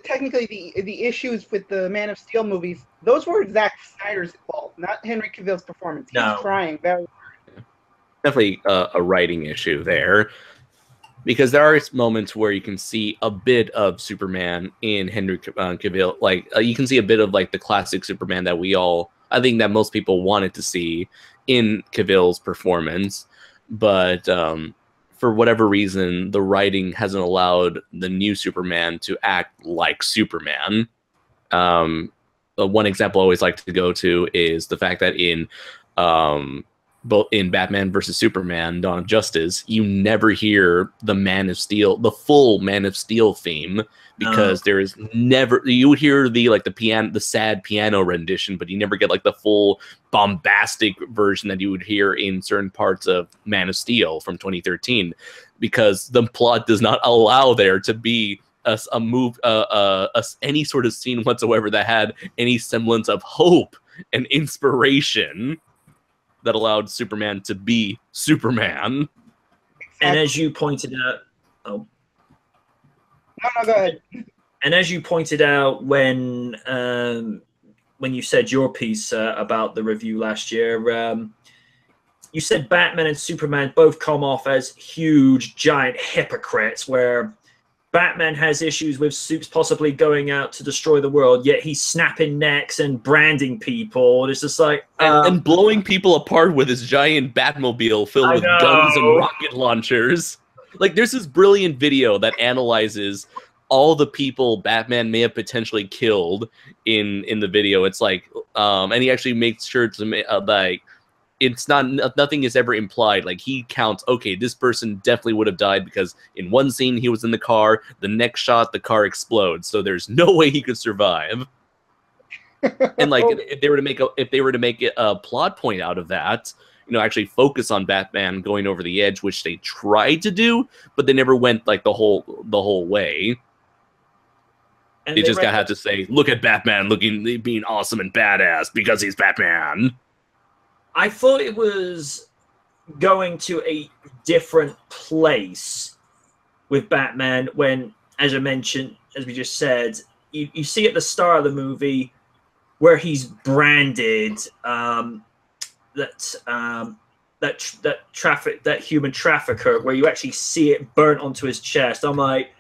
technically the issues with the Man of Steel movies, those were Zack Snyder's fault, not Henry Cavill's performance. He's trying very hard. Definitely a writing issue there, because there are moments where you can see a bit of Superman in Henry Cavill. Like you can see a bit of like the classic Superman that I think that most people wanted to see in Cavill's performance, but for whatever reason, the writing hasn't allowed the new Superman to act like Superman. One example I always like to go to is the fact that both in Batman versus Superman, Dawn of Justice, you never hear the full Man of Steel theme, because there is never, you would hear the sad piano rendition, but you never get like the full bombastic version that you would hear in certain parts of Man of Steel from 2013, because the plot does not allow there to be any sort of scene whatsoever that had any semblance of hope and inspiration that allowed Superman to be Superman. And as you pointed out, no, go ahead. And as you pointed out when you said your piece about the review last year, you said Batman and Superman both come off as huge, giant hypocrites, where Batman has issues with Supes possibly going out to destroy the world, yet he's snapping necks and branding people. It's just like... and blowing people apart with his giant Batmobile filled with guns and rocket launchers. Like, there's this brilliant video that analyzes all the people Batman may have potentially killed in the video. It's like... and he actually makes sure to... it's nothing is ever implied. Like, he counts, okay, this person definitely would have died because in one scene he was in the car, the next shot the car explodes, so there's no way he could survive. And like, if they were to make a plot point out of that, actually focus on Batman going over the edge, which they tried to do, but they never went like the whole way. And they just had to say, look at Batman being awesome and badass because he's Batman. I thought it was going to a different place with Batman when, as I mentioned, as we just said, you see at the start of the movie where he's branded that human trafficker, where you actually see it burnt onto his chest. I'm like,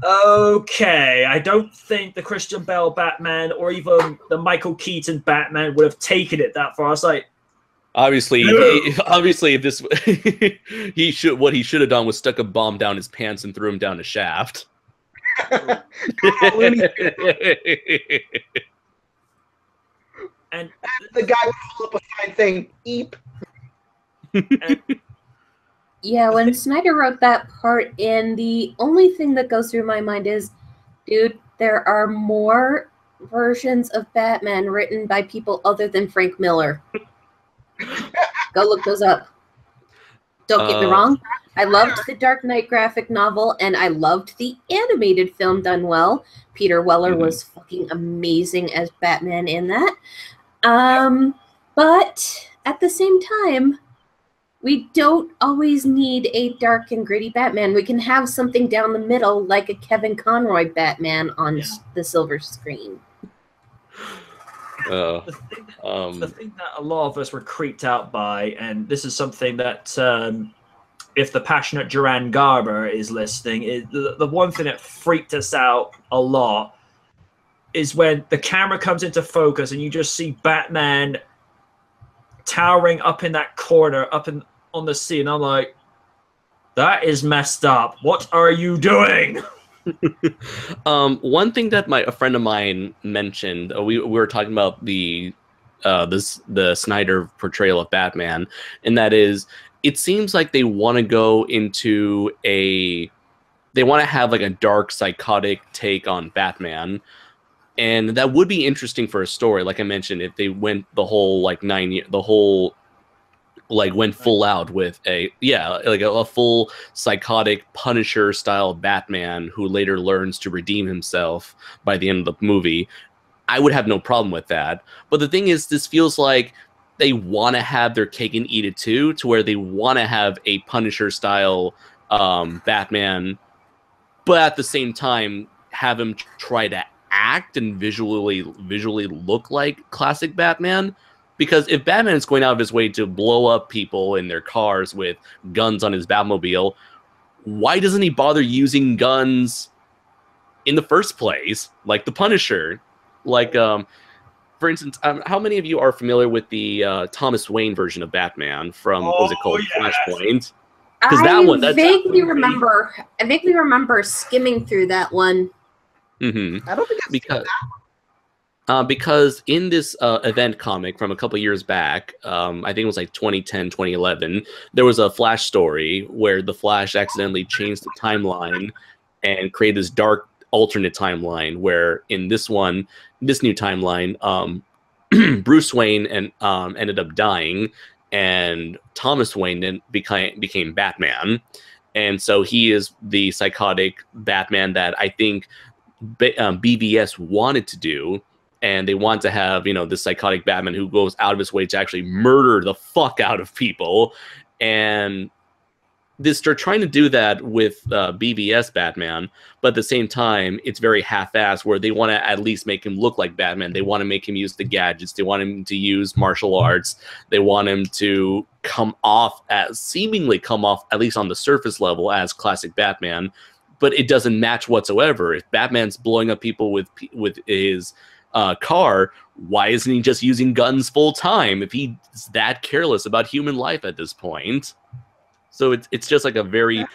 okay, I don't think the Christian Bale Batman or even the Michael Keaton Batman would have taken it that far. I was like, obviously, if this what he should have done was stuck a bomb down his pants and threw him down a shaft. And the guy would pull up a sign saying "Eep." Yeah, when Snyder wrote that part in, the only thing that goes through my mind is, dude, there are more versions of Batman written by people other than Frank Miller. Go look those up. Don't get me wrong. I loved the Dark Knight graphic novel, and I loved the animated film done well. Peter Weller was fucking amazing as Batman in that. But at the same time, we don't always need a dark and gritty Batman. We can have something down the middle, like a Kevin Conroy Batman on the silver screen. The thing that a lot of us were creeped out by, and this is something that if the passionate Duran Garber is listening, the one thing that freaked us out a lot is when the camera comes into focus and you just see Batman towering up in that corner, on the scene. I'm like, that is messed up. What are you doing? One thing that a friend of mine mentioned, we were talking about the Snyder portrayal of Batman, and that is, it seems like they want to go into they want to have like a dark, psychotic take on Batman, and that would be interesting for a story. Like I mentioned, if they went the whole went full out with a full psychotic Punisher style Batman who later learns to redeem himself by the end of the movie, I would have no problem with that. But the thing is, this feels like they want to have their cake and eat it too, to where they want to have a Punisher style Batman, but at the same time have him try to act and visually look like classic Batman. Because if Batman is going out of his way to blow up people in their cars with guns on his Batmobile, why doesn't he bother using guns in the first place, like the Punisher? Like, for instance, how many of you are familiar with the Thomas Wayne version of Batman from, what was it called, Flashpoint? Because I vaguely remember skimming through that one. Mm-hmm. I don't think I've seen that one. Because in this event comic from a couple years back, I think it was like 2010, 2011, there was a Flash story where the Flash accidentally changed the timeline and created this dark alternate timeline where in this new timeline, Bruce Wayne ended up dying, and Thomas Wayne then became Batman. And so he is the psychotic Batman that I think BVS wanted to do. And they want to have, this psychotic Batman who goes out of his way to actually murder the fuck out of people. And they're trying to do that with BVS Batman, but at the same time, it's very half-assed where they want to at least make him look like Batman. They want to make him use the gadgets. They want him to use martial arts. They want him to seemingly come off, at least on the surface level, as classic Batman, but it doesn't match whatsoever. If Batman's blowing up people with his car, why isn't he just using guns full time if he's that careless about human life at this point? So it's just like a very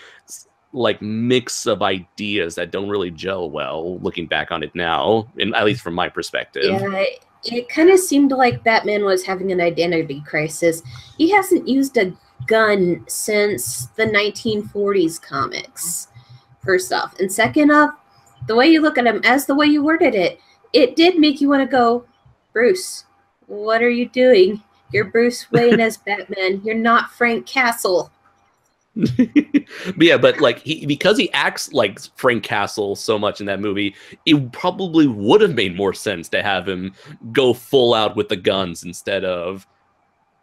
mix of ideas that don't really gel well looking back on it now, and at least from my perspective. Yeah, it kind of seemed like Batman was having an identity crisis. He hasn't used a gun since the 1940s comics, first off. And second off, the way you look at him, as the way you worded it, it did make you want to go, Bruce, what are you doing? You're Bruce Wayne as Batman. You're not Frank Castle. but because he acts like Frank Castle so much in that movie, it probably would have made more sense to have him go full out with the guns instead of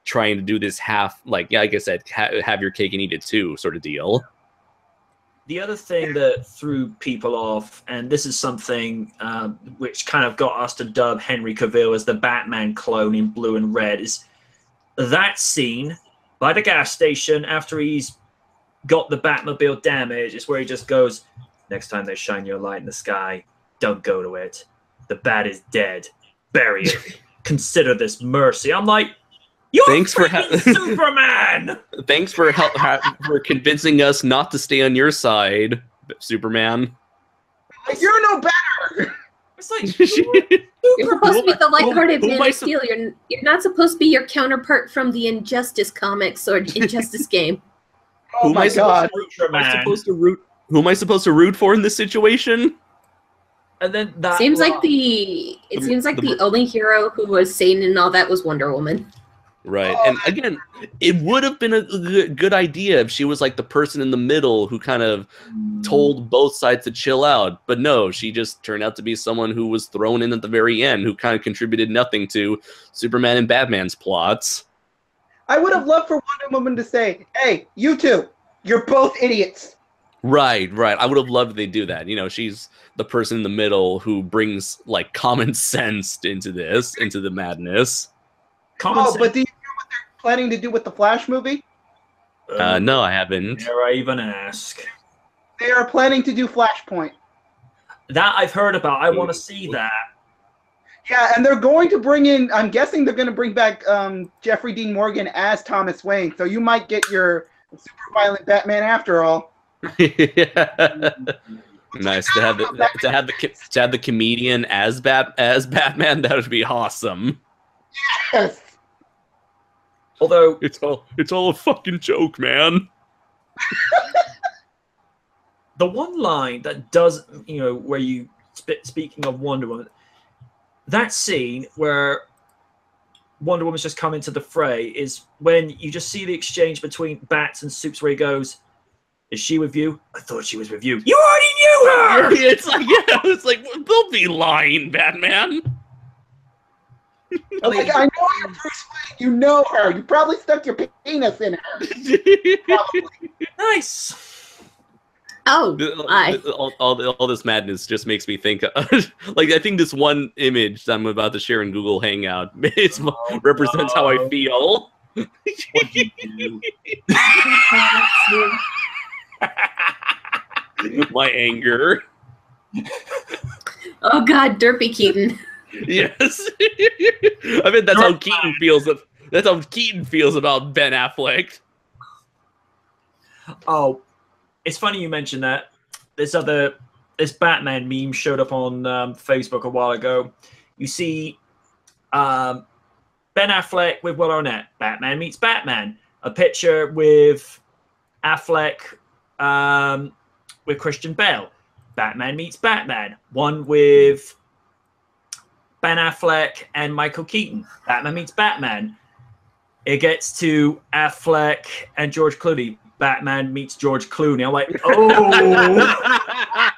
trying to do this half, like I said, have your cake and eat it too sort of deal. The other thing that threw people off, and this is something which kind of got us to dub Henry Cavill as the Batman clone in blue and red, is that scene by the gas station after he's got the Batmobile damaged, is where he just goes, next time they shine your light in the sky, don't go to it. The Bat is dead. Bury it. Consider this mercy. I'm like, you're Superman! Thanks for convincing us not to stay on your side, Superman. You're no better! It's like, you're supposed to be the lighthearted Man of Steel. You're not supposed to be your counterpart from the Injustice comics or Injustice game. Oh my God! Who am I supposed to root for in this situation? And then that seems like the only hero who was sane in all that was Wonder Woman. Right, and again, it would have been a good idea if she was like the person in the middle who kind of told both sides to chill out. But no, she just turned out to be someone who was thrown in at the very end, who kind of contributed nothing to Superman and Batman's plots. I would have loved for Wonder Woman to say, hey, you two, you're both idiots. Right. I would have loved if they do that. She's the person in the middle who brings like common sense into the madness. But do you know what they're planning to do with the Flash movie? No, I haven't. Dare I even ask? They are planning to do Flashpoint. That I've heard about. I want to see that. Yeah, and they're going to bring in, I'm guessing they're going to bring back Jeffrey Dean Morgan as Thomas Wayne, so you might get your super violent Batman after all. Yeah. Nice to have the comedian as Batman. That would be awesome. Yes. Although it's all a fucking joke, man. The one line that does, where you speaking of Wonder Woman, that scene where Wonder Woman's just come into the fray is when you just see the exchange between Bats and Supes, where he goes, "Is she with you? I thought she was with you. You already knew her." It's like don't be lying, Batman. I know you're Bruce Wayne. You know her. You probably stuck your penis in her. Nice. Oh, my. All this madness just makes me think. Like, I think this one image that I'm about to share in Google Hangout represents how I feel. What do you do? My anger. Oh God, Derpy Keaton. Yes. I mean, that's how Keaton feels. That's how Keaton feels about Ben Affleck. Oh, it's funny you mentioned that. This Batman meme showed up on Facebook a while ago. You see Ben Affleck with Will Arnett. Batman meets Batman. A picture with Affleck with Christian Bale. Batman meets Batman. One with Ben Affleck and Michael Keaton. Batman meets Batman. It gets to Affleck and George Clooney. Batman meets George Clooney. I'm like, oh.